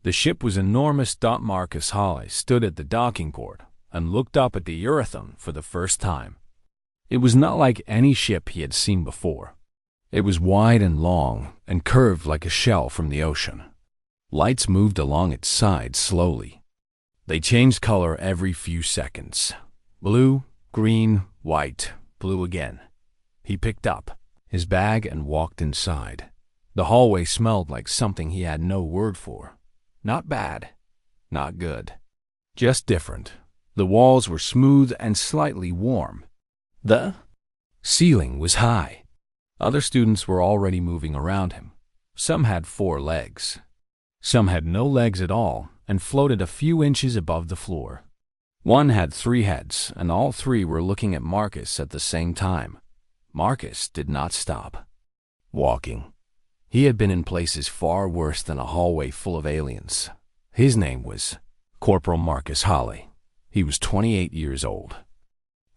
The ship was enormous. Marcus Holly stood at the docking port and looked up at the Earthon for the first time. It was not like any ship he had seen before. It was wide and long and curved like a shell from the ocean. Lights moved along its sides slowly. They changed color every few seconds. Blue, green, white, blue again. He picked up his bag and walked inside. The hallway smelled like something he had no word for. Not bad, not good, just different. The walls were smooth and slightly warm. The ceiling was high. Other students were already moving around him. Some had 4 legs. Some had no legs at all and floated a few inches above the floor. One had 3 heads, and all 3 were looking at Marcus at the same time. Marcus did not stop walking. He had been in places far worse than a hallway full of aliens. His name was Corporal Marcus Holly. He was 28 years old.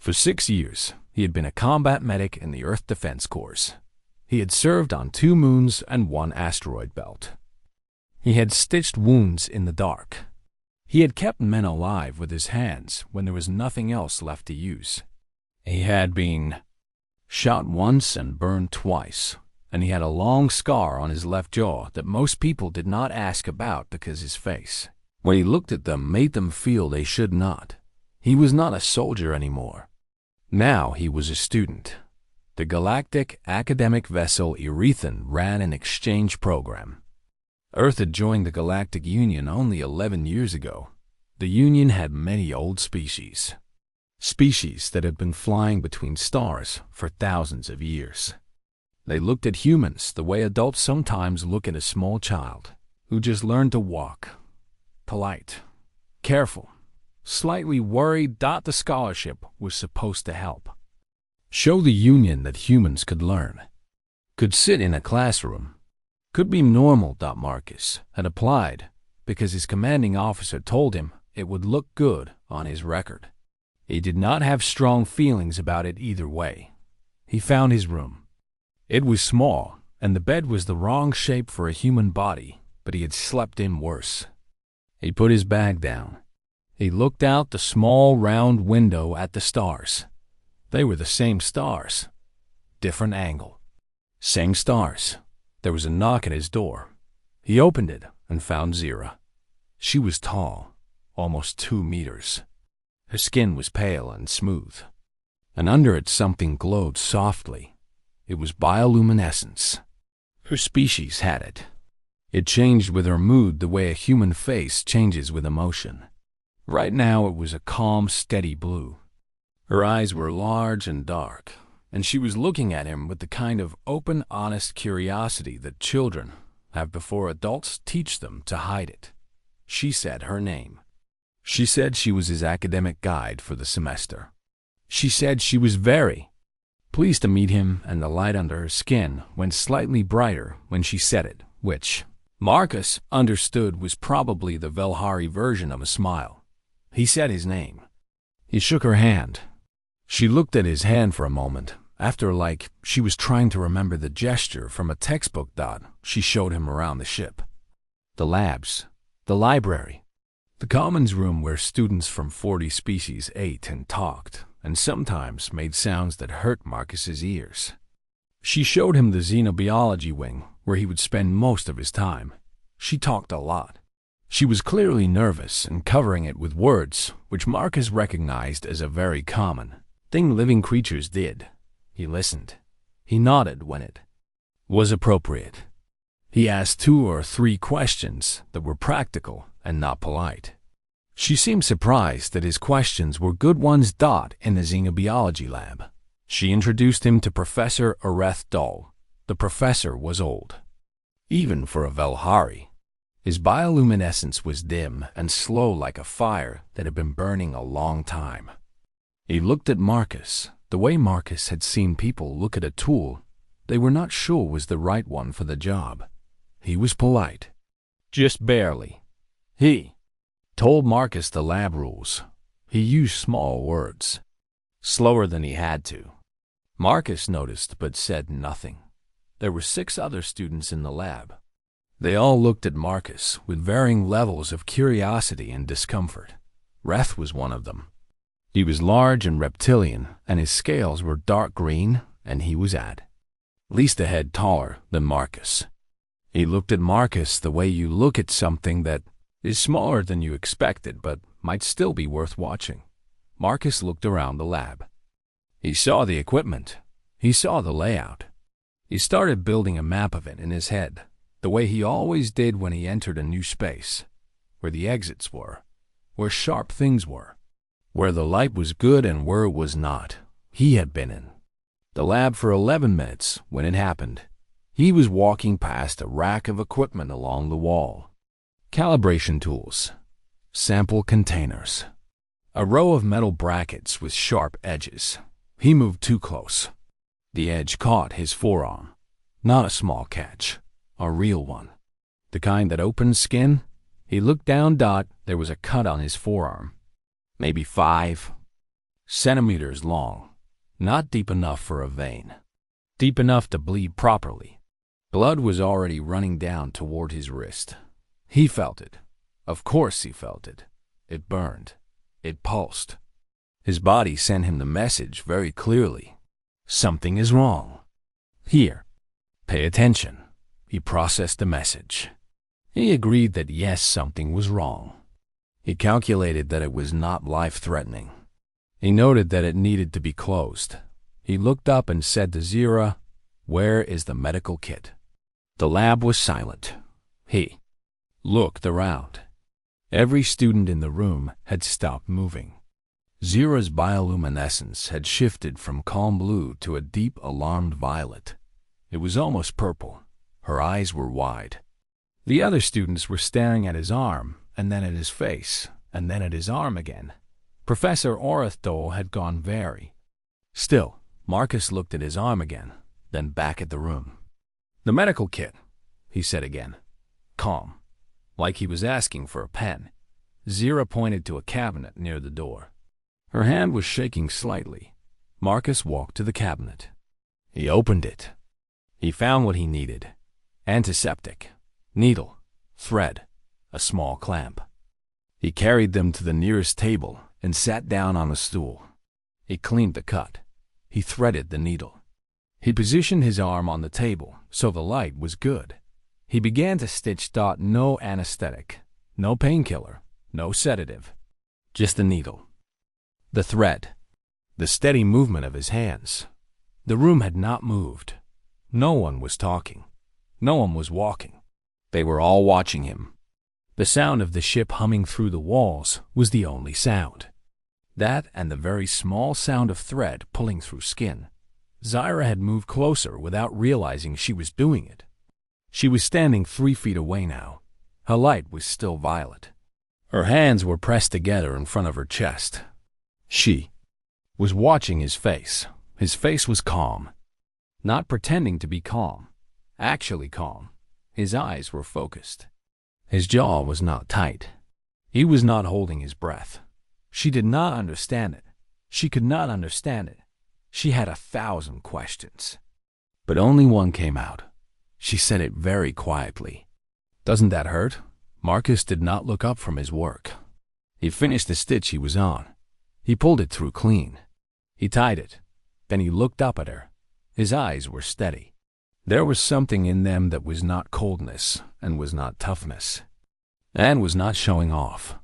For 6 years, he had been a combat medic in the Earth Defense Corps. He had served on 2 moons and 1 asteroid belt. He had stitched wounds in the dark. He had kept men alive with his hands when there was nothing else left to use. He had been shot once and burned twice, and he had a long scar on his left jaw that most people did not ask about because his face, when he looked at them, made them feel they should not. He was not a soldier anymore. Now he was a student. The galactic academic vessel Erython ran an exchange program. Earth had joined the Galactic Union only 11 years ago. The Union had many old species that had been flying between stars for thousands of years. They looked at humans the way adults sometimes look at a small child who just learned to walk. Polite, careful, slightly worried. The scholarship was supposed to help show the Union that humans could learn, could sit in a classroom, could be normal. Marcus had applied because his commanding officer told him it would look good on his record. He did not have strong feelings about it either way. He found his room. It was small, and the bed was the wrong shape for a human body, but he had slept in worse. He put his bag down. He looked out the small round window at the stars. They were the same stars, different angle. Same stars. There was a knock at his door. He opened it and found Zira. She was tall, almost 2 meters. Her skin was pale and smooth, and under it something glowed softly. It was bioluminescence. Her species had it. It changed with her mood the way a human face changes with emotion. Right now it was a calm, steady blue. Her eyes were large and dark, and she was looking at him with the kind of open, honest curiosity that children have before adults teach them to hide it. She said her name. She said she was his academic guide for the semester. She said she was very pleased to meet him, and the light under her skin went slightly brighter when she said it, which Marcus understood was probably the Velhari version of a smile. He said his name. He shook her hand. She looked at his hand for a moment, after like she was trying to remember the gesture from a textbook. She showed him around the ship. The labs, the library, the commons room where students from 40 species ate and talked, and sometimes made sounds that hurt Marcus's ears. She showed him the xenobiology wing, where he would spend most of his time. She talked a lot. She was clearly nervous and covering it with words, which Marcus recognized as a very common thing living creatures did. He listened. He nodded when it was appropriate. He asked 2 or 3 questions that were practical and not polite. She seemed surprised that his questions were good ones. In the xenobiology lab, she introduced him to Professor Areth Dull. The professor was old, even for a Velhari. His bioluminescence was dim and slow like a fire that had been burning a long time. He looked at Marcus the way Marcus had seen people look at a tool they were not sure was the right one for the job. He was polite. Just barely. He told Marcus the lab rules. He used small words, slower than he had to. Marcus noticed but said nothing. There were 6 other students in the lab. They all looked at Marcus with varying levels of curiosity and discomfort. Reth was one of them. He was large and reptilian, and his scales were dark green, and he was at least a head taller than Marcus. He looked at Marcus the way you look at something that is smaller than you expected but might still be worth watching. Marcus looked around the lab. He saw the equipment. He saw the layout. He started building a map of it in his head, the way he always did when he entered a new space, where the exits were, where sharp things were, where the light was good and where it was not. He had been in the lab for 11 minutes when it happened. He was walking past a rack of equipment along the wall. Calibration tools, sample containers, a row of metal brackets with sharp edges. He moved too close. The edge caught his forearm. Not a small catch, a real one. The kind that opens skin. He looked down. There was a cut on his forearm, maybe 5 centimeters long, not deep enough for a vein, deep enough to bleed properly. Blood was already running down toward his wrist. He felt it. Of course he felt it. It burned. It pulsed. His body sent him the message very clearly. Something is wrong. Here. Pay attention. He processed the message. He agreed that yes, something was wrong. He calculated that it was not life-threatening. He noted that it needed to be closed. He looked up and said to Zira, "Where is the medical kit?" The lab was silent. He looked around. Every student in the room had stopped moving. Zira's bioluminescence had shifted from calm blue to a deep, alarmed violet. It was almost purple. Her eyes were wide. The other students were staring at his arm, and then at his face, and then at his arm again. Professor Orathdol had gone very still. Marcus looked at his arm again, then back at the room. "The medical kit," he said again, calm, like he was asking for a pen. Zira pointed to a cabinet near the door. Her hand was shaking slightly. Marcus walked to the cabinet. He opened it. He found what he needed: antiseptic, needle, thread, a small clamp. He carried them to the nearest table and sat down on a stool. He cleaned the cut. He threaded the needle. He positioned his arm on the table so the light was good. He began to stitch. No anesthetic, no painkiller, no sedative, just the needle, the thread, the steady movement of his hands. The room had not moved. No one was talking. No one was walking. They were all watching him. The sound of the ship humming through the walls was the only sound. That and the very small sound of thread pulling through skin. Zira had moved closer without realizing she was doing it. She was standing 3 feet away now. Her light was still violet. Her hands were pressed together in front of her chest. She was watching his face. His face was calm. Not pretending to be calm. Actually calm. His eyes were focused. His jaw was not tight. He was not holding his breath. She did not understand it. She could not understand it. She had 1,000 questions. But only one came out. She said it very quietly. "Doesn't that hurt?" Marcus did not look up from his work. He finished the stitch he was on. He pulled it through clean. He tied it. Then he looked up at her. His eyes were steady. There was something in them that was not coldness and was not toughness and was not showing off.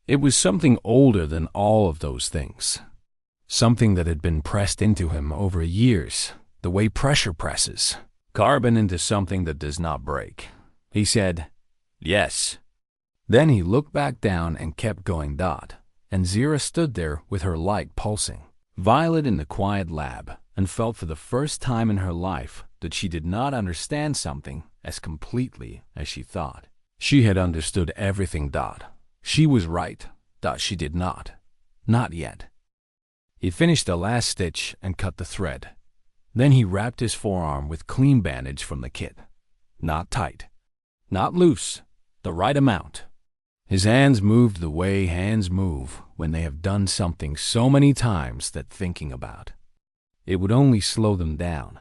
It was something older than all of those things. Something that had been pressed into him over years, the way pressure presses carbon into something that does not break. He said, "Yes." Then he looked back down and kept going. And Zira stood there with her light pulsing, violet in the quiet lab, and felt for the first time in her life that she did not understand something as completely as she thought. She had understood everything. She was right. She did not. Not yet. He finished the last stitch and cut the thread. Then he wrapped his forearm with clean bandage from the kit. Not tight. Not loose. The right amount. His hands moved the way hands move when they have done something so many times that thinking about it would only slow them down.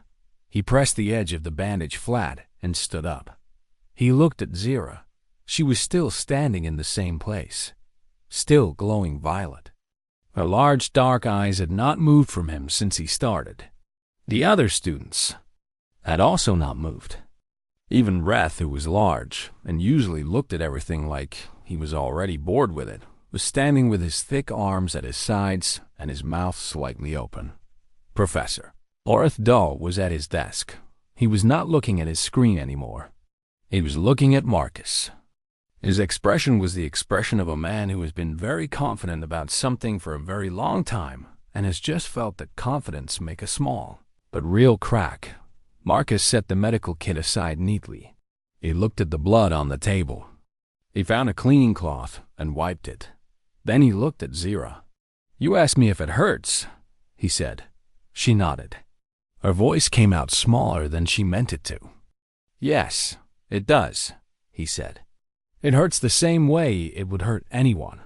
He pressed the edge of the bandage flat and stood up. He looked at Zira. She was still standing in the same place, still glowing violet. Her large dark eyes had not moved from him since he started. The other students had also not moved. Even Reth, who was large and usually looked at everything like he was already bored with it, was standing with his thick arms at his sides and his mouth slightly open. Professor Orth Dahl was at his desk. He was not looking at his screen anymore. He was looking at Marcus. His expression was the expression of a man who has been very confident about something for a very long time and has just felt that confidence make a small but real crack. Marcus set the medical kit aside neatly. He looked at the blood on the table. He found a cleaning cloth and wiped it. Then he looked at Zira. "You asked me if it hurts," he said. She nodded. Her voice came out smaller than she meant it to. "Yes, it does," he said. "It hurts the same way it would hurt anyone.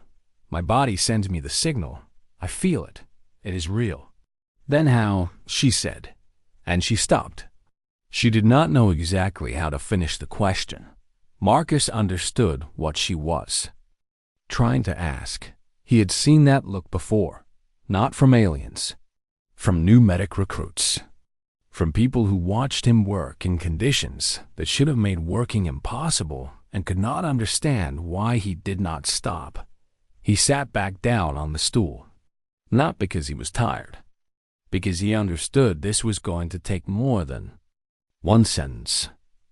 My body sends me the signal. I feel it. It is real." "Then how?" she said, and she stopped. She did not know exactly how to finish the question. Marcus understood what she was trying to ask. He had seen that look before, not from aliens, from new medic recruits, from people who watched him work in conditions that should have made working impossible and could not understand why he did not stop. He sat back down on the stool, not because he was tired, because he understood this was going to take more than one sentence.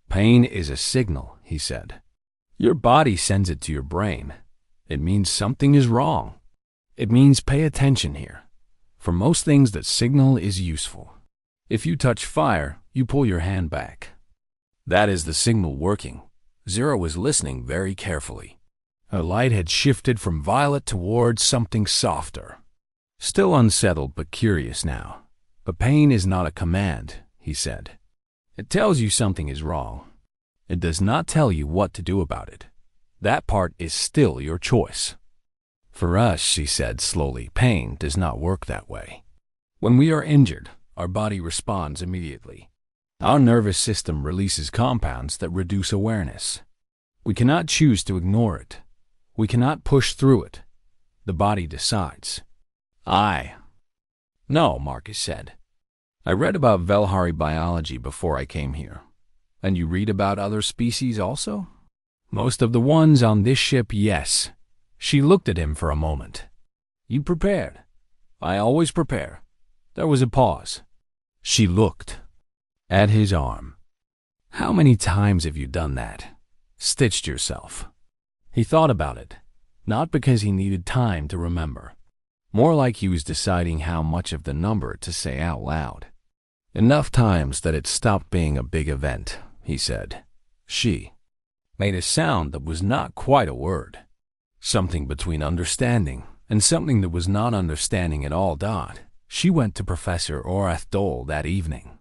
"Pain is a signal," he said. "Your body sends it to your brain. It means something is wrong. It means pay attention here. For most things, that signal is useful. If you touch fire, you pull your hand back. That is the signal working." Zira was listening very carefully. Her light had shifted from violet towards something softer. Still unsettled but curious now. "But pain is not a command," he said. "It tells you something is wrong. It does not tell you what to do about it. That part is still your choice." "For us," she said slowly, "pain does not work that way. When we are injured, our body responds immediately. Our nervous system releases compounds that reduce awareness. We cannot choose to ignore it. We cannot push through it. The body decides." "No," Marcus said. "I read about Velhari biology before I came here. And you read about other species also?" "Most of the ones on this ship, yes." She looked at him for a moment. "You prepared?" "I always prepare." There was a pause. She looked at his arm. "How many times have you done that? Stitched yourself?" He thought about it, not because he needed time to remember. More like he was deciding how much of the number to say out loud. "Enough times that it stopped being a big event," he said. She made a sound that was not quite a word. Something between understanding and something that was not understanding at all. She went to Professor Orth Dahl that evening.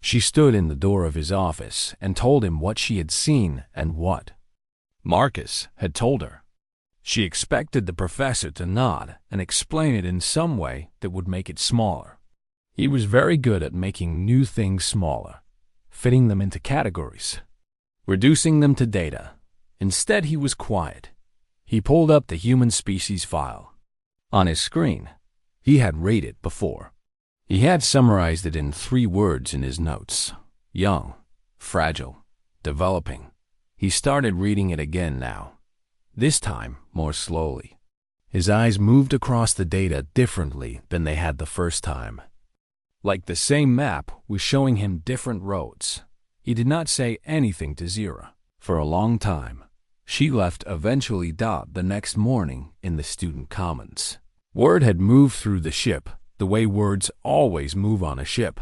She stood in the door of his office and told him what she had seen and what Marcus had told her. She expected the professor to nod and explain it in some way that would make it smaller. He was very good at making new things smaller, fitting them into categories, reducing them to data. Instead, he was quiet. He pulled up the human species file. On his screen, he had read it before. He had summarized it in 3 words in his notes: young, fragile, developing. He started reading it again now, this time more slowly. His eyes moved across the data differently than they had the first time. Like the same map was showing him different roads. He did not say anything to Zira for a long time. She left eventually. The next morning in the student commons. Word had moved through the ship the way words always move on a ship.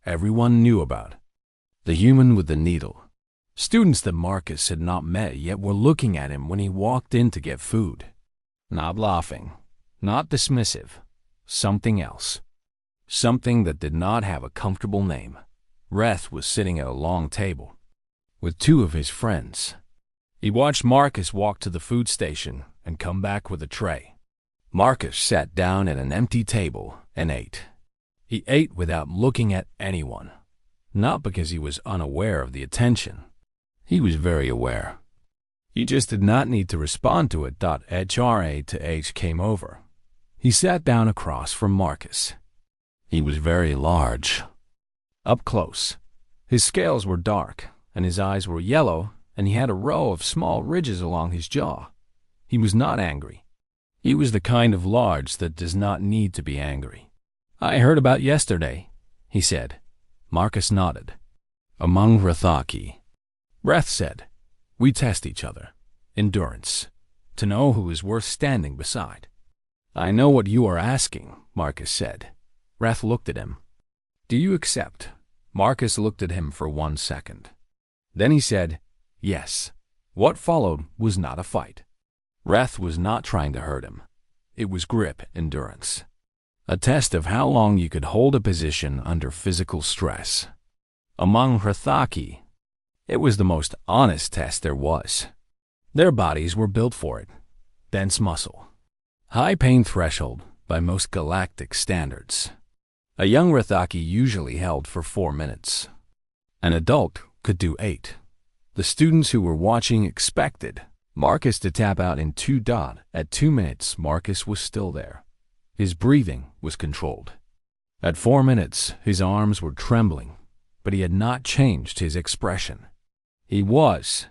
Everyone knew about the human with the needle. Students that Marcus had not met yet were looking at him when he walked in to get food. Not laughing, not dismissive, something else. Something that did not have a comfortable name. Reth was sitting at a long table with 2 of his friends. He watched Marcus walk to the food station and come back with a tray. Marcus sat down at an empty table and ate. He ate without looking at anyone, not because he was unaware of the attention. He was very aware. He just did not need to respond to it. HRA to H came over. He sat down across from Marcus. He was very large. Up close, his scales were dark, and his eyes were yellow, and he had a row of small ridges along his jaw. He was not angry. He was the kind of large that does not need to be angry. "I heard about yesterday," he said. Marcus nodded. "Among Rathaki." Reth said, "We test each other. Endurance. To know who is worth standing beside." "I know what you are asking," Marcus said. Reth looked at him. "Do you accept?" Marcus looked at him for 1 second. Then he said, "Yes." What followed was not a fight. Reth was not trying to hurt him. It was grip endurance. A test of how long you could hold a position under physical stress. Among Rathaki, it was the most honest test there was. Their bodies were built for it. Dense muscle. High pain threshold by most galactic standards. A young Rathaki usually held for 4 minutes. An adult could do 8. The students who were watching expected Marcus to tap out in 2. At 2 minutes, Marcus was still there. His breathing was controlled. At 4 minutes, his arms were trembling, but he had not changed his expression. He was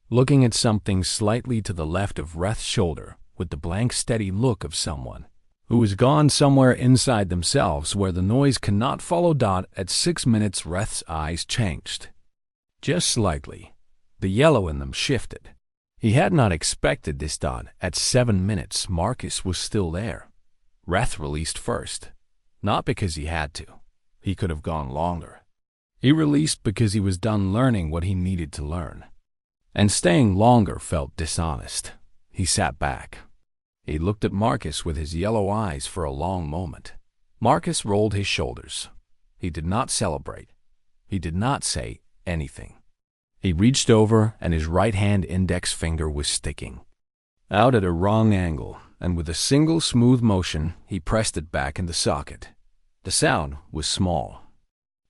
looking at something slightly to the left of Reth's shoulder with the blank, steady look of someone who has gone somewhere inside themselves where the noise cannot follow. At 6 minutes, Reth's eyes changed. Just slightly. The yellow in them shifted. He had not expected this. At 7 minutes, Marcus was still there. Reth released first. Not because he had to. He could have gone longer. He released because he was done learning what he needed to learn. And staying longer felt dishonest. He sat back. He looked at Marcus with his yellow eyes for a long moment. Marcus rolled his shoulders. He did not celebrate. He did not say anything. He reached over, and his right hand index finger was sticking out at a wrong angle, and with a single smooth motion, he pressed it back in the socket. The sound was small.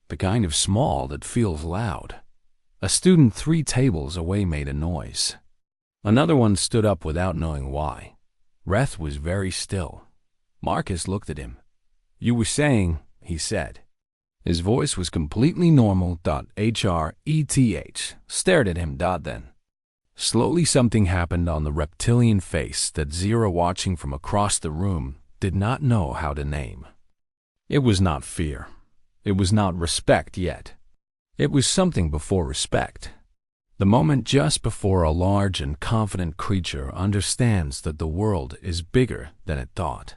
The kind of small that feels loud. A student 3 tables away made a noise. Another one stood up without knowing why. Reth was very still. Marcus looked at him. "You were saying," he said. His voice was completely normal. HRETH stared at him. Then, slowly something happened on the reptilian face that Zira, watching from across the room, did not know how to name. It was not fear. It was not respect yet. It was something before respect. The moment just before a large and confident creature understands that the world is bigger than it thought.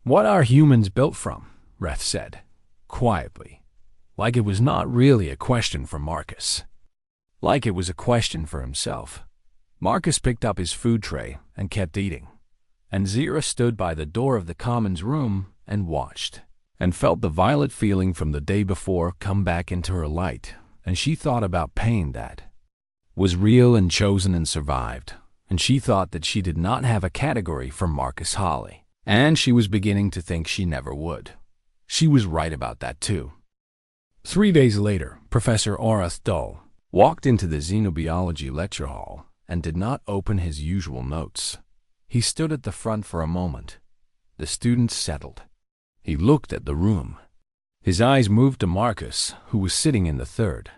"What are humans built from?" Reth said. Quietly, like it was not really a question for Marcus. Like it was a question for himself. Marcus picked up his food tray and kept eating. And Zira stood by the door of the commons room and watched, and felt the violet feeling from the day before come back into her light, and she thought about pain that was real and chosen and survived, and she thought that she did not have a category for Marcus Holly, and she was beginning to think she never would. She was right about that too. 3 days later, Professor Orath Dull walked into the xenobiology lecture hall and did not open his usual notes. He stood at the front for a moment. The students settled. He looked at the room. His eyes moved to Marcus, who was sitting in the 3rd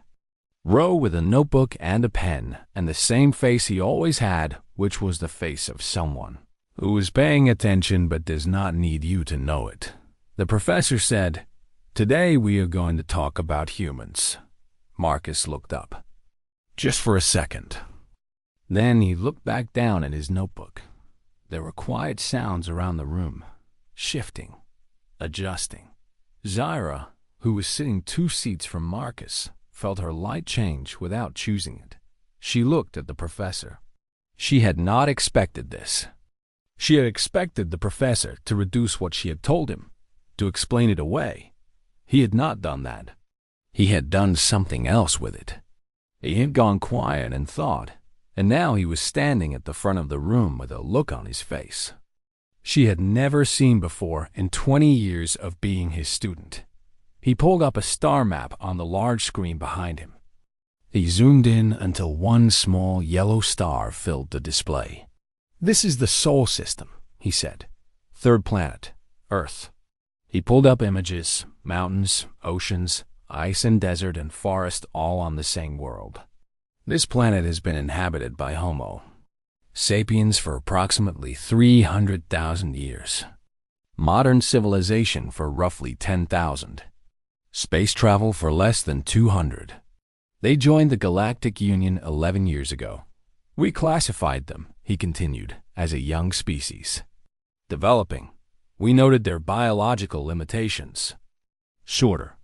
row with a notebook and a pen and the same face he always had, which was the face of someone who is paying attention but does not need you to know it. The professor said, "Today we are going to talk about humans." Marcus looked up. Just for a second. Then he looked back down at his notebook. There were quiet sounds around the room, shifting, adjusting. Zira, who was sitting 2 seats from Marcus, felt her light change without choosing it. She looked at the professor. She had not expected this. She had expected the professor to reduce what she had told him, to explain it away. He had not done that. He had done something else with it. He had gone quiet and thought, and now he was standing at the front of the room with a look on his face she had never seen before in 20 years of being his student. He pulled up a star map on the large screen behind him. He zoomed in until one small yellow star filled the display. "This is the Sol system," he said. "Third planet, Earth." He pulled up images, mountains, oceans, ice and desert and forest all on the same world. "This planet has been inhabited by Homo sapiens for approximately 300,000 years. Modern civilization for roughly 10,000. Space travel for less than 200. They joined the Galactic Union 11 years ago. We classified them," he continued, "as a young species. Developing, we noted their biological limitations. Shorter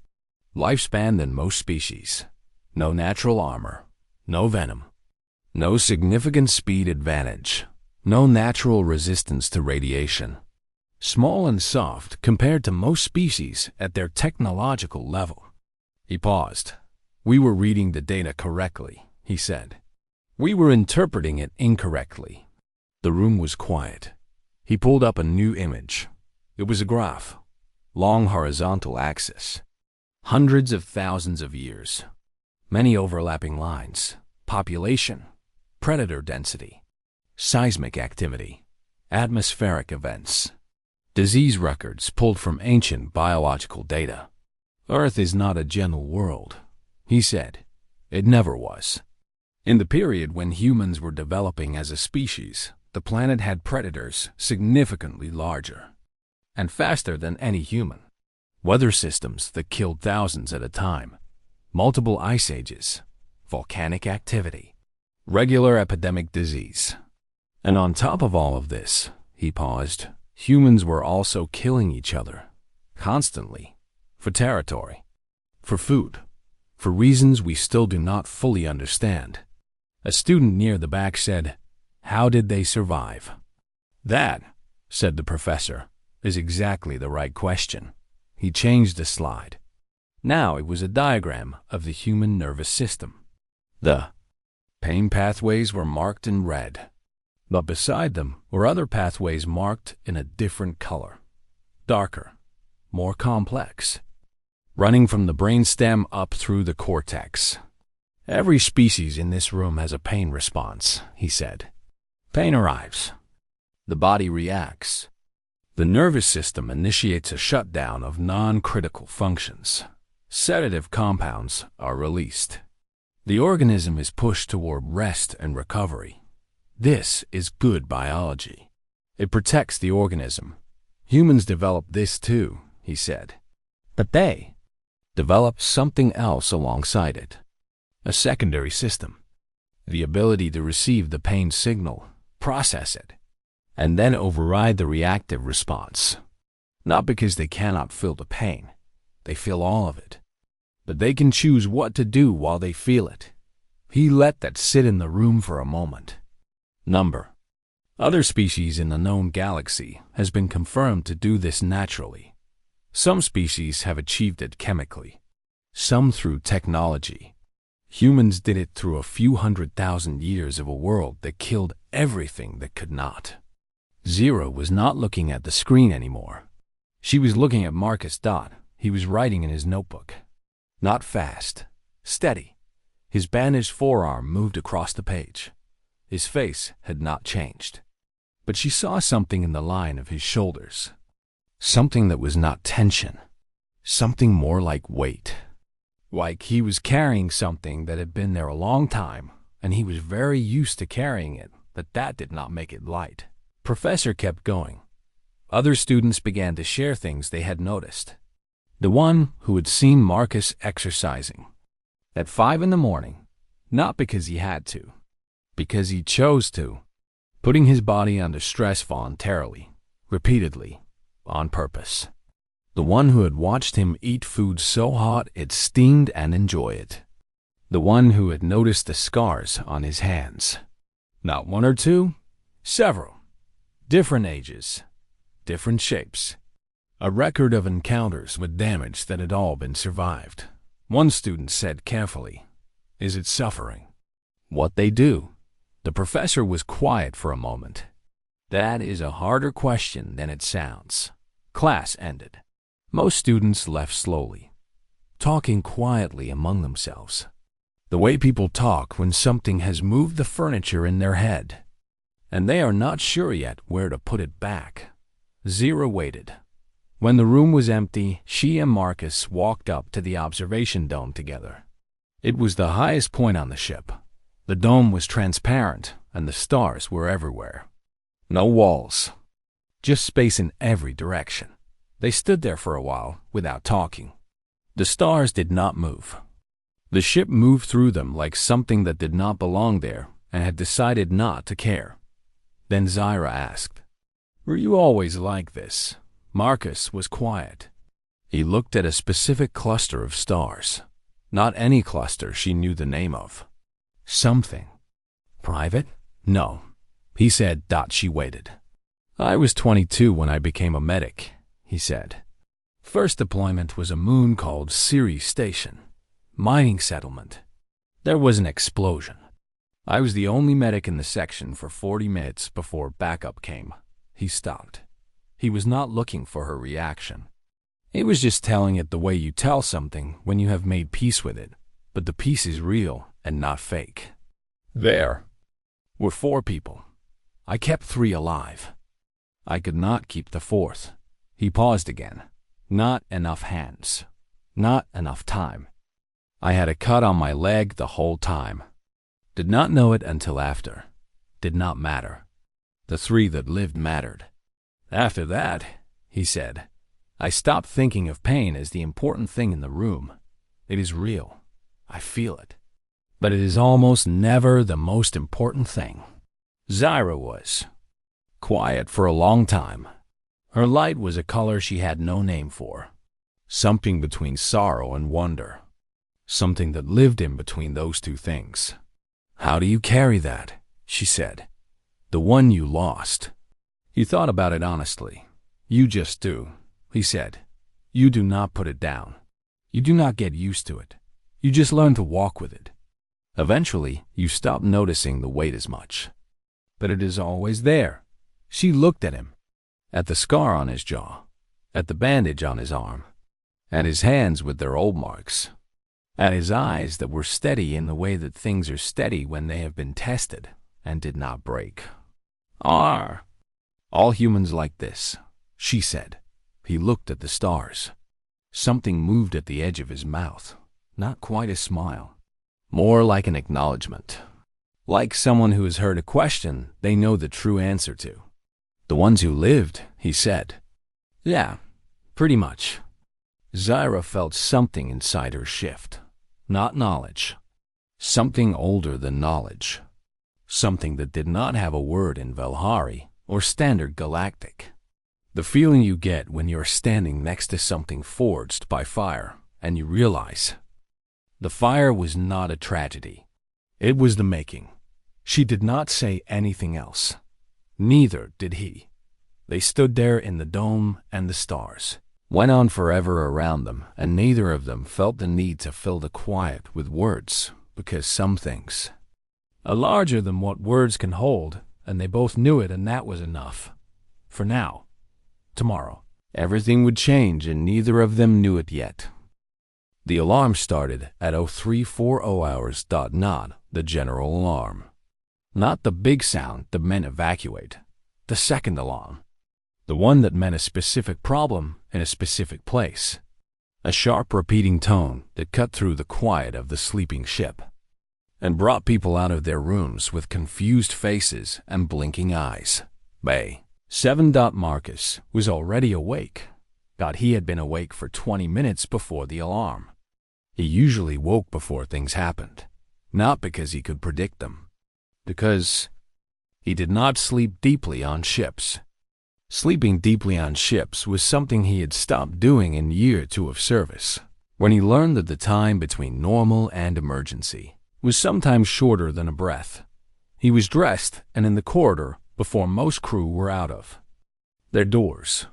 lifespan than most species. No natural armor. No venom. No significant speed advantage. No natural resistance to radiation. Small and soft compared to most species at their technological level." He paused. "We were reading the data correctly," he said. "We were interpreting it incorrectly." The room was quiet. He pulled up a new image. It was a graph. Long horizontal axis. Hundreds of thousands of years. Many overlapping lines. Population. Predator density. Seismic activity. Atmospheric events. Disease records pulled from ancient biological data. "Earth is not a gentle world," he said. "It never was. In the period when humans were developing as a species, the planet had predators significantly larger and faster than any human. Weather systems that killed thousands at a time, multiple ice ages, volcanic activity, regular epidemic disease. And on top of all of this," he paused, "humans were also killing each other, constantly, for territory, for food, for reasons we still do not fully understand." A student near the back said, "How did they survive?" "That," said the professor, "is exactly the right question." He changed the slide. Now it was a diagram of the human nervous system. The pain pathways were marked in red, but beside them were other pathways marked in a different color, darker, more complex, running from the brainstem up through the cortex. "Every species in this room has a pain response," he said. "Pain arrives. The body reacts. The nervous system initiates a shutdown of non-critical functions. Sedative compounds are released. The organism is pushed toward rest and recovery. This is good biology. It protects the organism. Humans develop this too," he said. "But they develop something else alongside it. A secondary system. The ability to receive the pain signal, process it, and then override the reactive response. Not because they cannot feel the pain. They feel all of it. But they can choose what to do while they feel it." He let that sit in the room for a moment. Number. Other species in the known galaxy has been confirmed to do this naturally. Some species have achieved it chemically. Some through technology. Humans did it through a few 100,000 years of a world that killed everything that could not. Zero was not looking at the screen anymore. She was looking at Marcus Dot. He was writing in his notebook. Not fast. Steady. His bandaged forearm moved across the page. His face had not changed. But she saw something in the line of his shoulders. Something that was not tension. Something more like weight. Like he was carrying something that had been there a long time, and he was very used to carrying it, but that did not make it light. Professor kept going. Other students began to share things they had noticed. The one who had seen Marcus exercising at 5 in the morning, not because he had to, because he chose to, putting his body under stress voluntarily, repeatedly, on purpose. The one who had watched him eat food so hot it steamed and enjoy it. The one who had noticed the scars on his hands. Not one or two, several. Different ages, different shapes. A record of encounters with damage that had all been survived. One student said carefully, "Is it suffering?" "What they do?" The professor was quiet for a moment. "That is a harder question than it sounds." Class ended. Most students left slowly, talking quietly among themselves. The way people talk when something has moved the furniture in their head, and they are not sure yet where to put it back. Zara waited. When the room was empty, she and Marcus walked up to the observation dome together. It was the highest point on the ship. The dome was transparent, and the stars were everywhere. No walls, just space in every direction. They stood there for a while without talking. The stars did not move. The ship moved through them like something that did not belong there and had decided not to care. Then Zara asked, "Were you always like this?" Marcus was quiet. He looked at a specific cluster of stars. Not any cluster she knew the name of. Something. Private? No. He said. She waited. "I was 22 when I became a medic," he said. "First deployment was a moon called Ceres Station. Mining settlement. There was an explosion. I was the only medic in the section for 40 minutes before backup came." He stopped. He was not looking for her reaction. He was just telling it the way you tell something when you have made peace with it, but the peace is real and not fake. "There were 4 people. I kept 3 alive. I could not keep the 4th. He paused again. "Not enough hands. Not enough time. I had a cut on my leg the whole time. Did not know it until after. Did not matter. The 3 that lived mattered. After that," he said, "I stopped thinking of pain as the important thing in the room. It is real. I feel it. But it is almost never the most important thing." Zara was quiet for a long time. Her light was a color she had no name for. Something between sorrow and wonder. Something that lived in between those 2 things. "How do you carry that?" she said. "The one you lost." He thought about it honestly. "You just do," he said. "You do not put it down. You do not get used to it. You just learn to walk with it. Eventually, you stop noticing the weight as much. But it is always there." She looked at him. At the scar on his jaw. At the bandage on his arm. At his hands with their old marks. At his eyes that were steady in the way that things are steady when they have been tested and did not break. "Are all humans like this?" she said. He looked at the stars. Something moved at the edge of his mouth. Not quite a smile. More like an acknowledgement. Like someone who has heard a question they know the true answer to. "The ones who lived," he said. "Yeah, pretty much." Zara felt something inside her shift. Not knowledge. Something older than knowledge. Something that did not have a word in Velhari or Standard Galactic. The feeling you get when you're standing next to something forged by fire and you realize the fire was not a tragedy. It was the making. She did not say anything else. Neither did he. They stood there in the dome, and the stars went on forever around them, and neither of them felt the need to fill the quiet with words, because some things are larger than what words can hold, and they both knew it, and that was enough. For now. Tomorrow. Everything would change, and neither of them knew it yet. The alarm started at 0340 hours. Not the general alarm. Not the big sound that meant evacuate. The second alarm. The one that meant a specific problem in a specific place. A sharp repeating tone that cut through the quiet of the sleeping ship and brought people out of their rooms with confused faces and blinking eyes. Bay 7. Marcus was already awake. He had been awake for 20 minutes before the alarm. He usually woke before things happened, not because he could predict them, because he did not sleep deeply on ships. Sleeping deeply on ships was something he had stopped doing in year 2 of service, when he learned that the time between normal and emergency was sometimes shorter than a breath. He was dressed and in the corridor before most crew were out of their doors.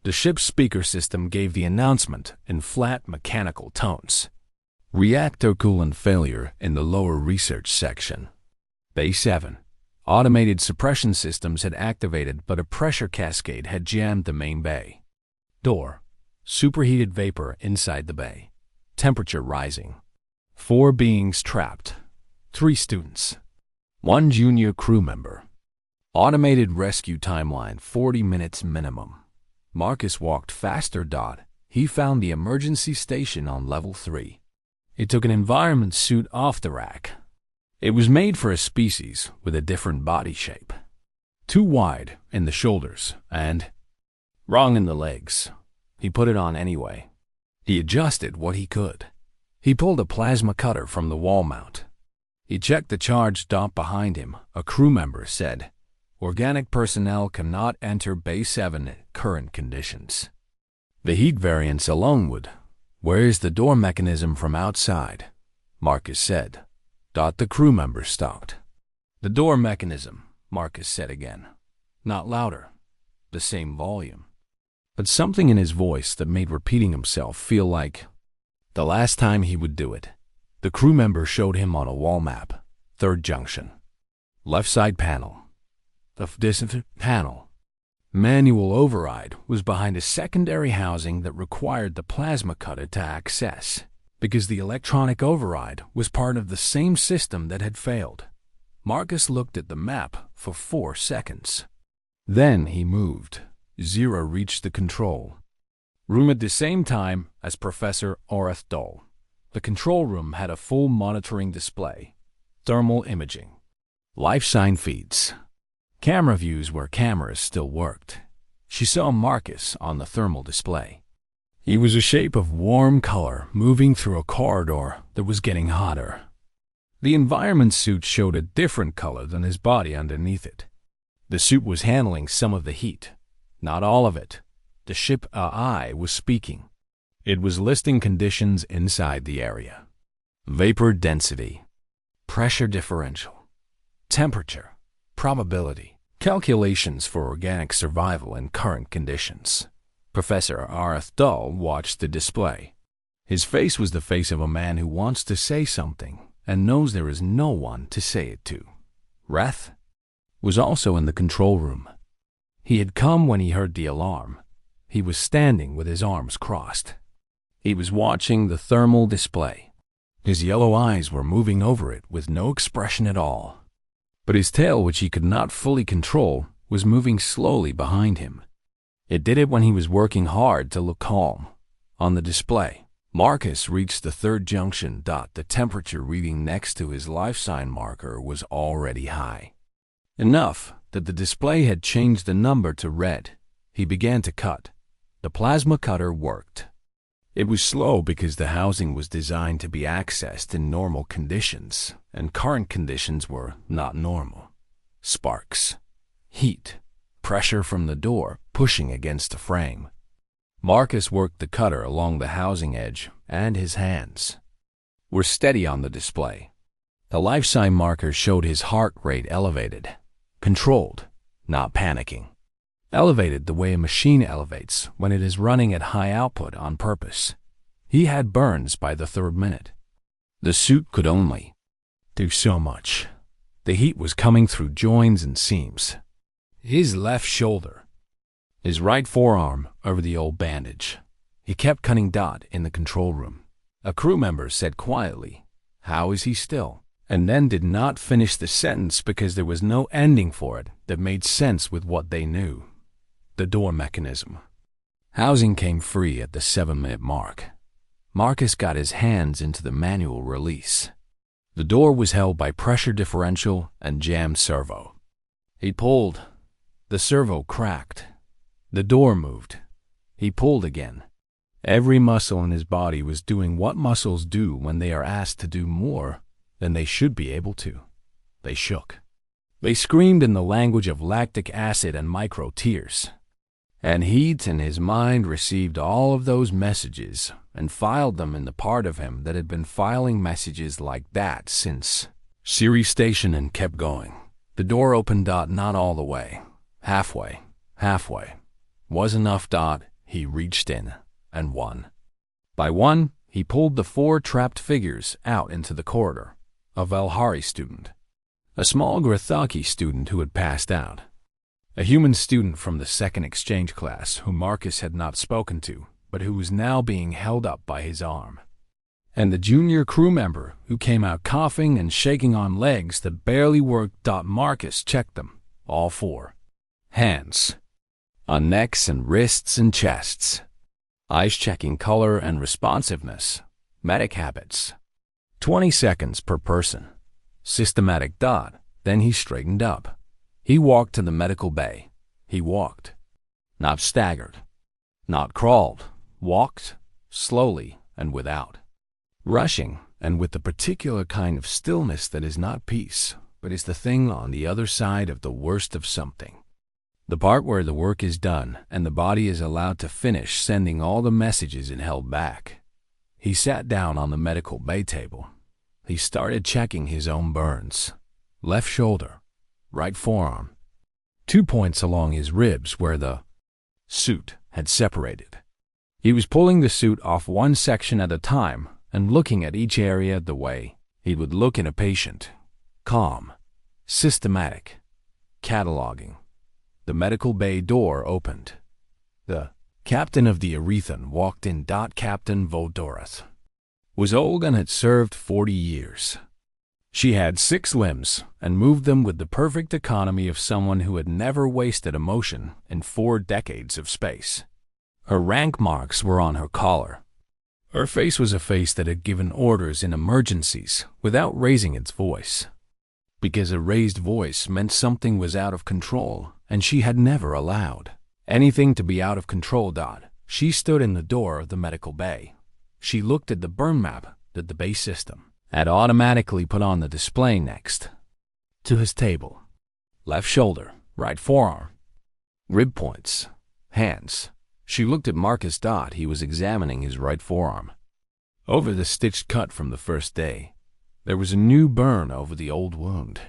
The ship's speaker system gave the announcement in flat mechanical tones. Reactor coolant failure in the lower research section. Bay 7. Automated suppression systems had activated, but a pressure cascade had jammed the main bay door. Superheated vapor inside the bay. Temperature rising. 4 beings trapped. 3 students. 1 junior crew member. Automated rescue timeline 40 minutes minimum. Marcus walked faster. He found the emergency station on level 3. He took an environment suit off the rack. It was made for a species with a different body shape. Too wide in the shoulders and wrong in the legs. He put it on anyway. He adjusted what he could. He pulled a plasma cutter from the wall mount. He checked the charge dot behind him. A crew member said, "Organic personnel cannot enter Bay 7 in current conditions." The heat variance alone would. "Where's the door mechanism from outside?" Marcus said. The crew member stopped. "The door mechanism," Marcus said again. Not louder. The same volume. But something in his voice that made repeating himself feel like the last time he would do it. The crew member showed him on a wall map. 3rd junction. Left side panel. The distant panel. Manual override was behind a secondary housing that required the plasma cutter to access, because the electronic override was part of the same system that had failed. Marcus looked at the map for 4 seconds. Then he moved. 0 reached the control room at the same time as Professor Orthdal. The control room had a full monitoring display, thermal imaging, life sign feeds, camera views where cameras still worked. She saw Marcus on the thermal display. He was a shape of warm color moving through a corridor that was getting hotter. The environment suit showed a different color than his body underneath it. The suit was handling some of the heat, not all of it. The ship AI was speaking. It was listing conditions inside the area. Vapor density, pressure differential, temperature, probability, calculations for organic survival in current conditions. Professor Arthdal watched the display. His face was the face of a man who wants to say something and knows there is no one to say it to. Reth was also in the control room. He had come when he heard the alarm. He was standing with his arms crossed. He was watching the thermal display. His yellow eyes were moving over it with no expression at all. But his tail, which he could not fully control, was moving slowly behind him. It did it when he was working hard to look calm. On the display, Marcus reached the 3rd junction. The temperature reading next to his life sign marker was already high. Enough that the display had changed the number to red. He began to cut. The plasma cutter worked. It was slow because the housing was designed to be accessed in normal conditions, and current conditions were not normal. Sparks, heat, pressure from the door pushing against the frame. Marcus worked the cutter along the housing edge, and his hands were steady on the display. The life sign marker showed his heart rate elevated, controlled, not panicking. Elevated the way a machine elevates when it is running at high output on purpose. He had burns by the 3rd minute. The suit could only do so much. The heat was coming through joins and seams. His left shoulder, his right forearm over the old bandage. He kept cutting in the control room. A crew member said quietly, "How is he still?" and then did not finish the sentence because there was no ending for it that made sense with what they knew. The door mechanism. Housing came free at the 7-minute mark. Marcus got his hands into the manual release. The door was held by pressure differential and jammed servo. He pulled. The servo cracked. The door moved. He pulled again. Every muscle in his body was doing what muscles do when they are asked to do more than they should be able to. They shook. They screamed in the language of lactic acid and micro tears. And heat in his mind received all of those messages and filed them in the part of him that had been filing messages like that since Siri Station and kept going. The door opened. Not all the way. Halfway. Was enough. He reached in, and one by one, he pulled the 4 trapped figures out into the corridor. A Valhari student. A small Grathaki student who had passed out. A human student from the 2nd exchange class whom Marcus had not spoken to, but who was now being held up by his arm. and the junior crew member who came out coughing and shaking on legs that barely worked. Marcus checked them, all four. Hands. On necks and wrists and chests. Eyes checking color and responsiveness. Medic habits. 20 seconds per person. Systematic. Then he straightened up. He walked to the medical bay. He walked. Not staggered. Not crawled. Walked. Slowly and without rushing, and with the particular kind of stillness that is not peace, but is the thing on the other side of the worst of something. The part where the work is done and the body is allowed to finish sending all the messages it held back. He sat down on the medical bay table. He started checking his own burns. Left shoulder, right forearm. 2 points along his ribs where the suit had separated. He was pulling the suit off one section at a time and looking at each area the way he would look in a patient. Calm, systematic, cataloging. The medical bay door opened. The captain of the Arethan walked in. Captain Vodorath was old and had served 40 years. She had 6 limbs and moved them with the perfect economy of someone who had never wasted emotion in 4 decades of space. Her rank marks were on her collar. Her face was a face that had given orders in emergencies without raising its voice. Because a raised voice meant something was out of control, and she had never allowed anything to be out of control. She stood in the door of the medical bay. She looked at the burn map that the bay system had automatically put on the display next to his table. Left shoulder, right forearm, rib points, hands. She looked at Marcus. He was examining his right forearm. Over the stitched cut from the first day, there was a new burn over the old wound.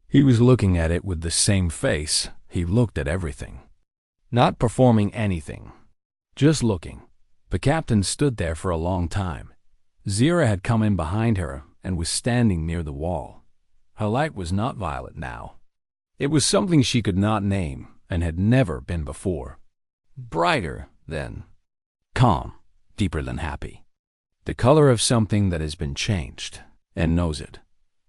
He was looking at it with the same face he looked at everything. Not performing anything, just looking. The captain stood there for a long time. Zira had come in behind her and was standing near the wall. Her light was not violet now. It was something she could not name and had never been before. Brighter than calm, deeper than happy. The color of something that has been changed and knows it.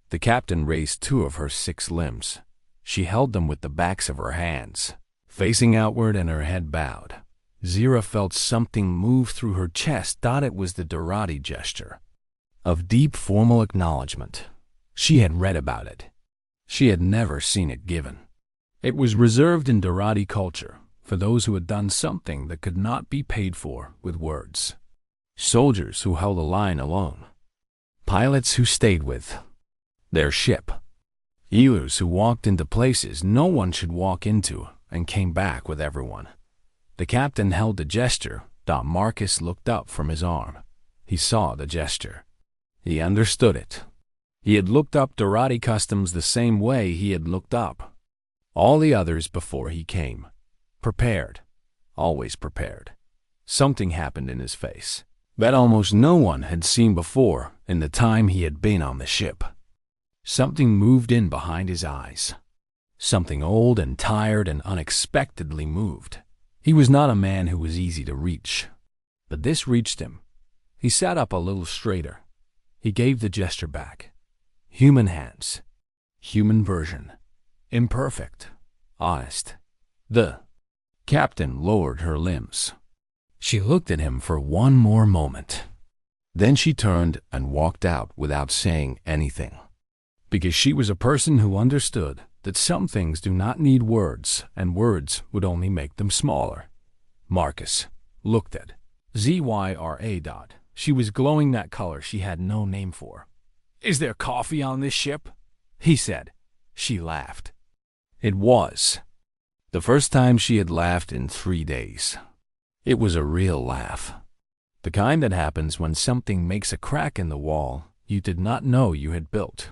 The captain raised 2 of her 6 limbs. She held them with the backs of her hands, facing outward and her head bowed. Zira felt something move through her chest. It was the Dorati gesture of deep formal acknowledgement. She had read about it. She had never seen it given. It was reserved in Dorati culture for those who had done something that could not be paid for with words. Soldiers who held a line alone. Pilots who stayed with their ship. Healers who walked into places no one should walk into and came back with everyone. The captain held the gesture. Marcus looked up from his arm. He saw the gesture. He understood it. He had looked up Dorati customs the same way he had looked up all the others before he came. Prepared. Always prepared. Something happened in his face that almost no one had seen before in the time he had been on the ship. Something moved in behind his eyes. Something old and tired and unexpectedly moved. He was not a man who was easy to reach, but this reached him. He sat up a little straighter. He gave the gesture back. Human hands. Human version. Imperfect. Honest. The captain lowered her limbs. She looked at him for one more moment. Then she turned and walked out without saying anything. Because she was a person who understood that some things do not need words, and words would only make them smaller. Marcus looked at Zyra. She was glowing that color she had no name for. "Is there coffee on this ship?" he said. She laughed. It was the first time she had laughed in 3 days. It was a real laugh. The kind that happens when something makes a crack in the wall you did not know you had built.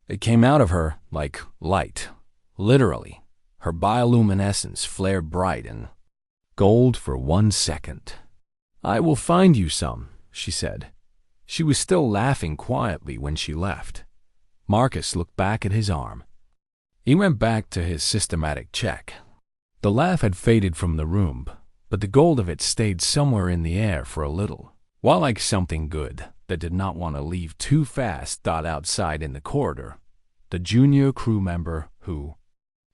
It came out of her like light. Literally, her bioluminescence flared bright and gold for 1 second. "I will find you some," she said. She was still laughing quietly when she left. Marcus looked back at his arm. He went back to his systematic check. The laugh had faded from the room, but the gold of it stayed somewhere in the air for a little, while like something good that did not want to leave too fast. Outside in the corridor, the junior crew member who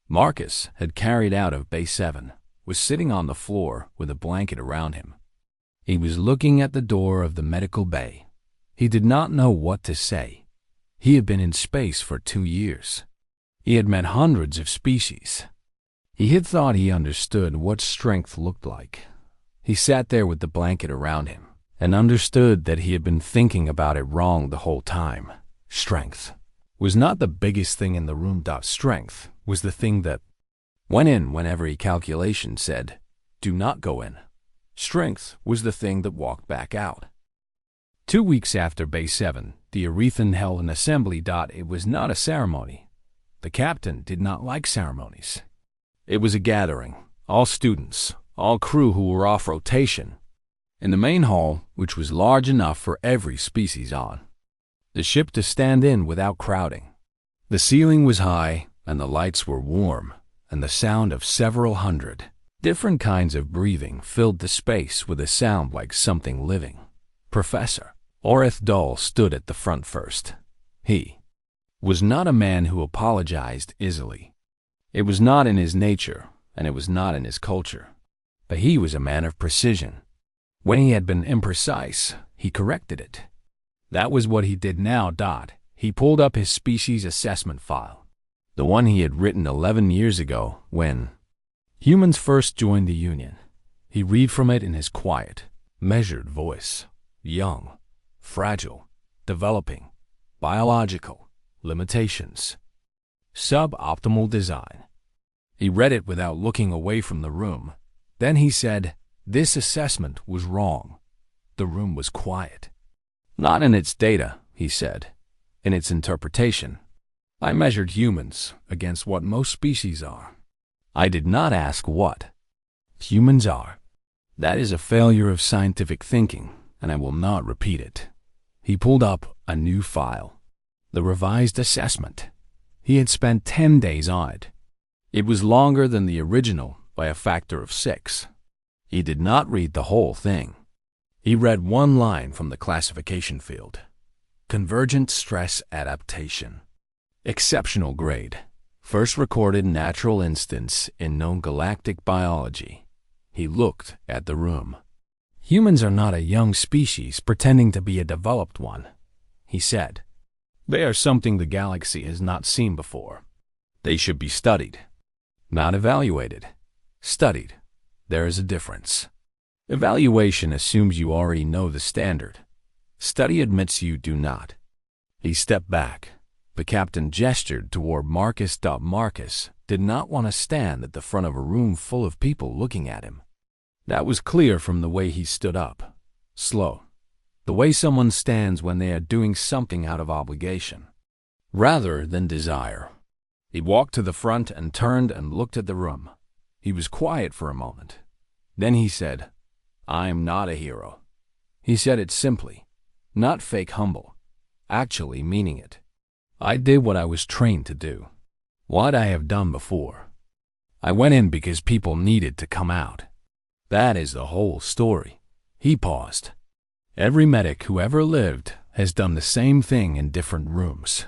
Marcus had carried out of Bay 7 was sitting on the floor with a blanket around him. He was looking at the door of the medical bay. He did not know what to say. He had been in space for 2 years. He had met hundreds of species. He had thought he understood what strength looked like. He sat there with the blanket around him and understood that he had been thinking about it wrong the whole time. Strength was not the biggest thing in the room. Strength was the thing that went in when every calculation said, "Do not go in." Strength was the thing that walked back out. 2 weeks after Bay 7, the Erethan held an assembly. It was not a ceremony. The captain did not like ceremonies. It was a gathering, all students, all crew who were off rotation, in the main hall, which was large enough for every species on the ship to stand in without crowding. The ceiling was high, and the lights were warm, and the sound of several hundred different kinds of breathing filled the space with a sound like something living. Professor Orith Dull stood at the front first. He was not a man who apologized easily. It was not in his nature, and it was not in his culture. But he was a man of precision. When he had been imprecise, he corrected it. That was what he did now. He pulled up his species assessment file, the one he had written 11 years ago when humans first joined the Union. He read from it in his quiet, measured voice. Young, fragile, developing, biological, limitations, suboptimal design. He read it without looking away from the room. Then he said, this assessment was wrong. The room was quiet. Not in its data, he said, in its interpretation. I measured humans against what most species are. I did not ask what humans are. That is a failure of scientific thinking, and I will not repeat it. He pulled up a new file, the revised assessment. He had spent 10 days on it. It was longer than the original by a factor of 6. He did not read the whole thing. He read one line from the classification field. Convergent stress adaptation. Exceptional grade. First recorded natural instance in known galactic biology. He looked at the room. Humans are not a young species pretending to be a developed one, he said. They are something the galaxy has not seen before. They should be studied, not evaluated. Studied. There is a difference. Evaluation assumes you already know the standard. Study admits you do not. He stepped back. The captain gestured toward Marcus. Marcus did not want to stand at the front of a room full of people looking at him. That was clear from the way he stood up. Slow. The way someone stands when they are doing something out of obligation, rather than desire. He walked to the front and turned and looked at the room. He was quiet for a moment. Then he said, I am not a hero. He said it simply, not fake humble, actually meaning it. I did what I was trained to do, what I have done before. I went in because people needed to come out. That is the whole story. He paused. Every medic who ever lived has done the same thing in different rooms.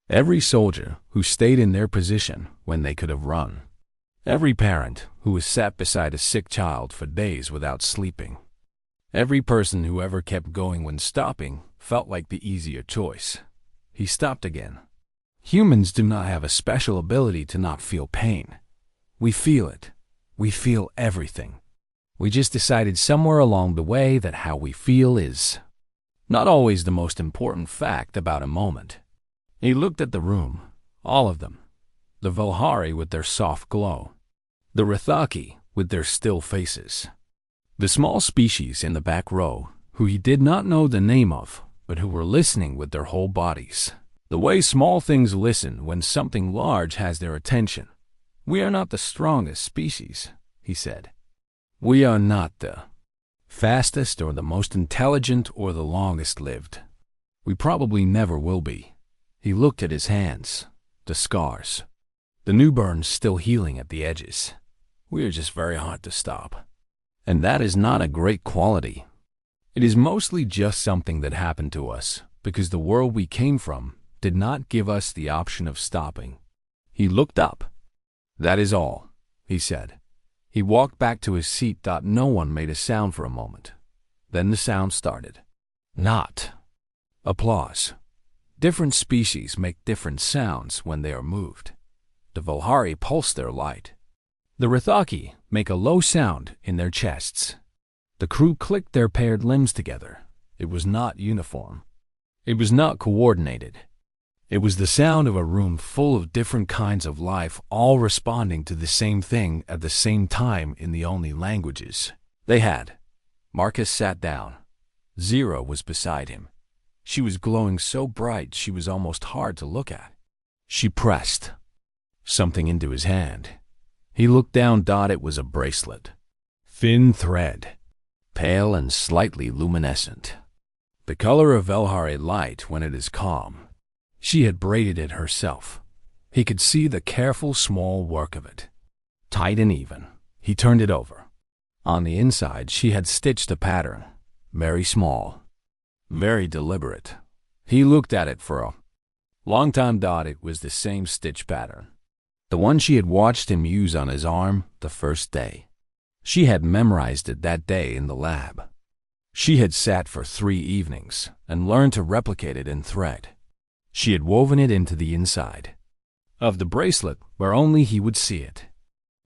Every soldier who stayed in their position when they could have run. Every parent who has sat beside a sick child for days without sleeping. Every person who ever kept going when stopping felt like the easier choice. He stopped again. Humans do not have a special ability to not feel pain. We feel it. We feel everything. We just decided somewhere along the way that how we feel is not always the most important fact about a moment. He looked at the room, all of them. The Volhari with their soft glow. The Rithaki with their still faces. The small species in the back row, who he did not know the name of, but who were listening with their whole bodies. The way small things listen when something large has their attention. We are not the strongest species, he said. We are not the fastest or the most intelligent or the longest lived. We probably never will be. He looked at his hands, the scars. The new burns still healing at the edges. We are just very hard to stop. And that is not a great quality. It is mostly just something that happened to us because the world we came from did not give us the option of stopping. He looked up. That is all, he said. He walked back to his seat. No one made a sound for a moment. Then the sound started. Not. Applause. Different species make different sounds when they are moved. The Volhari pulse their light. The Rithaki make a low sound in their chests. The crew clicked their paired limbs together. It was not uniform. It was not coordinated. It was the sound of a room full of different kinds of life, all responding to the same thing at the same time in the only languages they had. Marcus sat down. Zira was beside him. She was glowing so bright she was almost hard to look at. She pressed something into his hand. He looked down. It was a bracelet. Thin thread. Pale and slightly luminescent. The color of Velhari light when it is calm. She had braided it herself. He could see the careful small work of it. Tight and even. He turned it over. On the inside she had stitched a pattern. Very small. Very deliberate. He looked at it for a long time. It was the same stitch pattern. The one she had watched him use on his arm the first day. She had memorized it that day in the lab. She had sat for 3 evenings and learned to replicate it in thread. She had woven it into the inside of the bracelet where only he would see it.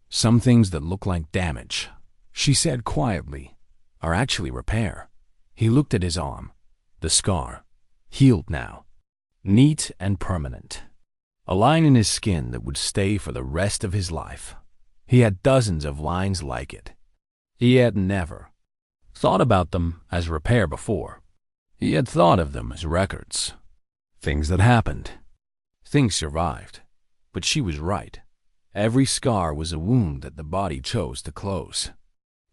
Some things that look like damage, she said quietly, are actually repair. He looked at his arm. The scar, healed now, neat and permanent. A line in his skin that would stay for the rest of his life. He had dozens of lines like it. He had never thought about them as repair before. He had thought of them as records. Things that happened. Things survived. But she was right. Every scar was a wound that the body chose to close.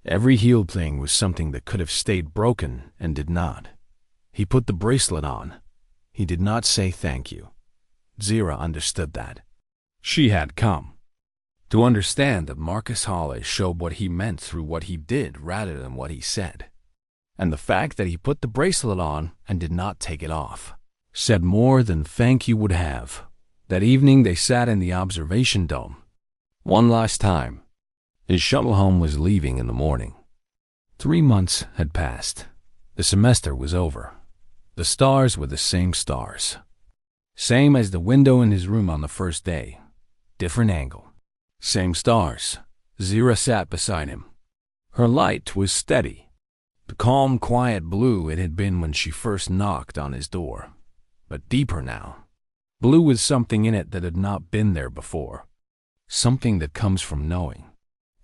Every healed thing was something that could have stayed broken and did not. He put the bracelet on. He did not say thank you. Zira understood that. She had come to understand that Marcus Hawley showed what he meant through what he did rather than what he said. And the fact that he put the bracelet on and did not take it off said more than thank you would have. That evening they sat in the observation dome. One last time. His shuttle home was leaving in the morning. 3 months had passed. The semester was over. The stars were the same stars. Same as the window in his room on the first day. Different angle. Same stars. Zira sat beside him. Her light was steady. The calm, quiet blue it had been when she first knocked on his door. But deeper now. Blue with something in it that had not been there before. Something that comes from knowing.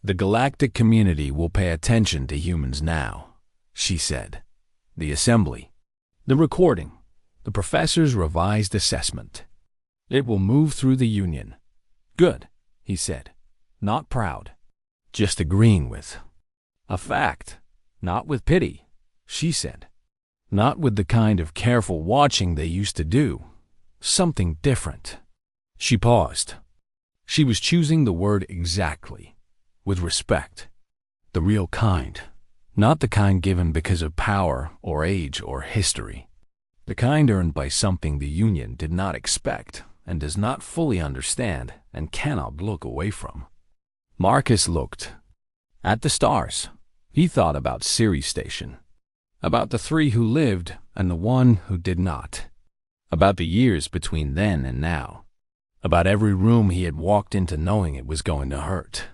The galactic community will pay attention to humans now, she said. The assembly. The recording. The professor's revised assessment. It will move through the Union. Good, he said. Not proud. Just agreeing with a fact. Not with pity, she said. Not with the kind of careful watching they used to do. Something different. She paused. She was choosing the word exactly. With respect. The real kind. Not the kind given because of power or age or history. The kind earned by something the Union did not expect and does not fully understand and cannot look away from. Marcus looked at the stars. He thought about Ceres Station. About the 3 who lived and the 1 who did not. About the years between then and now. About every room he had walked into knowing it was going to hurt.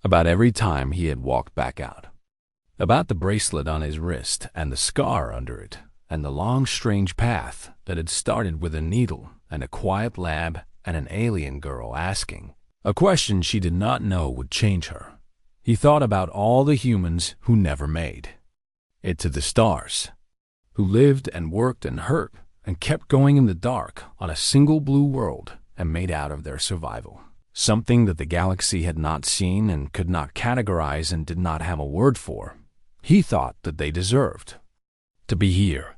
About every time he had walked back out. About the bracelet on his wrist and the scar under it, and the long strange path that had started with a needle and a quiet lab and an alien girl asking a question she did not know would change her. He thought about all the humans who never made it to the stars, who lived and worked and hurt and kept going in the dark on a single blue world and made out of their survival. Something that the galaxy had not seen and could not categorize and did not have a word for. He thought that they deserved to be here.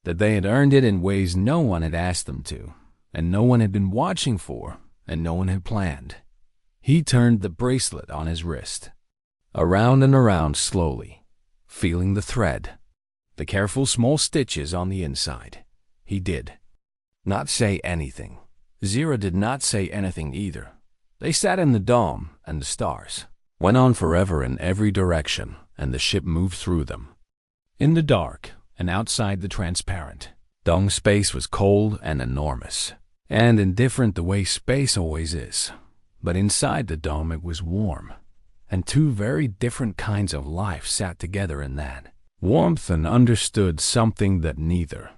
That they had earned it in ways no one had asked them to, and no one had been watching for, and no one had planned. He turned the bracelet on his wrist, around and around slowly, feeling the thread. The careful small stitches on the inside. He did not say anything. Zira did not say anything either. They sat in the dome, and the stars went on forever in every direction, and the ship moved through them. In the dark, and outside the transparent, dome space was cold and enormous, and indifferent the way space always is. But inside the dome it was warm, and two very different kinds of life sat together in that warmth and understood something that neither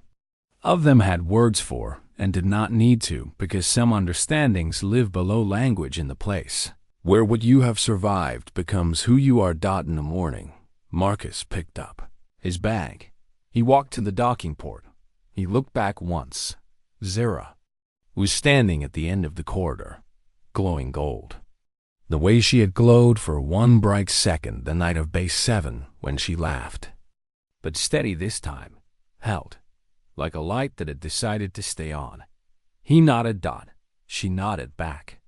of them had words for, and did not need to, because some understandings live below language in the place where what you have survived becomes who you are. In the morning, Marcus picked up his bag. He walked to the docking port. He looked back once. Zira was standing at the end of the corridor, glowing gold, the way she had glowed for one bright second the night of Base 7 when she laughed. But steady this time, held, like a light that had decided to stay on. He nodded. She nodded back.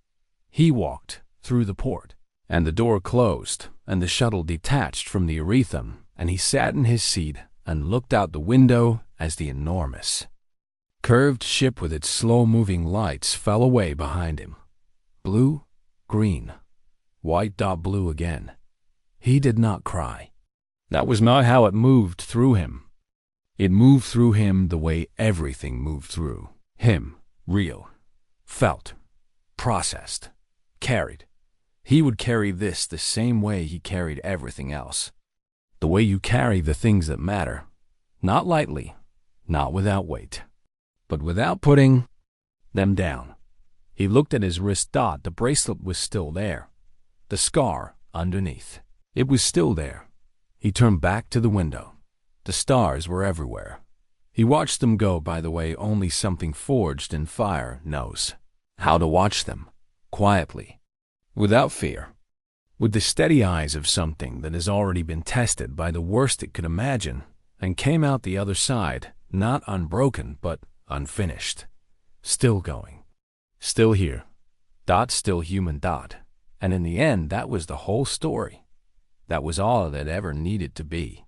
He walked through the port, and the door closed, and the shuttle detached from the Erythum, and he sat in his seat and looked out the window as the enormous, curved ship with its slow-moving lights fell away behind him. Blue, green, white. Blue again. He did not cry. That was not how it moved through him. It moved through him the way everything moved through him. Real, felt, processed, carried. He would carry this the same way he carried everything else. The way you carry the things that matter. Not lightly, not without weight, but without putting them down. He looked at his wrist. The bracelet was still there. The scar underneath. It was still there. He turned back to the window. The stars were everywhere. He watched them go. By the way, only something forged in fire knows how to watch them, quietly, without fear, with the steady eyes of something that has already been tested by the worst it could imagine, and came out the other side, not unbroken, but unfinished, still going, still here, still human. And in the end, that was the whole story. That was all that ever needed to be.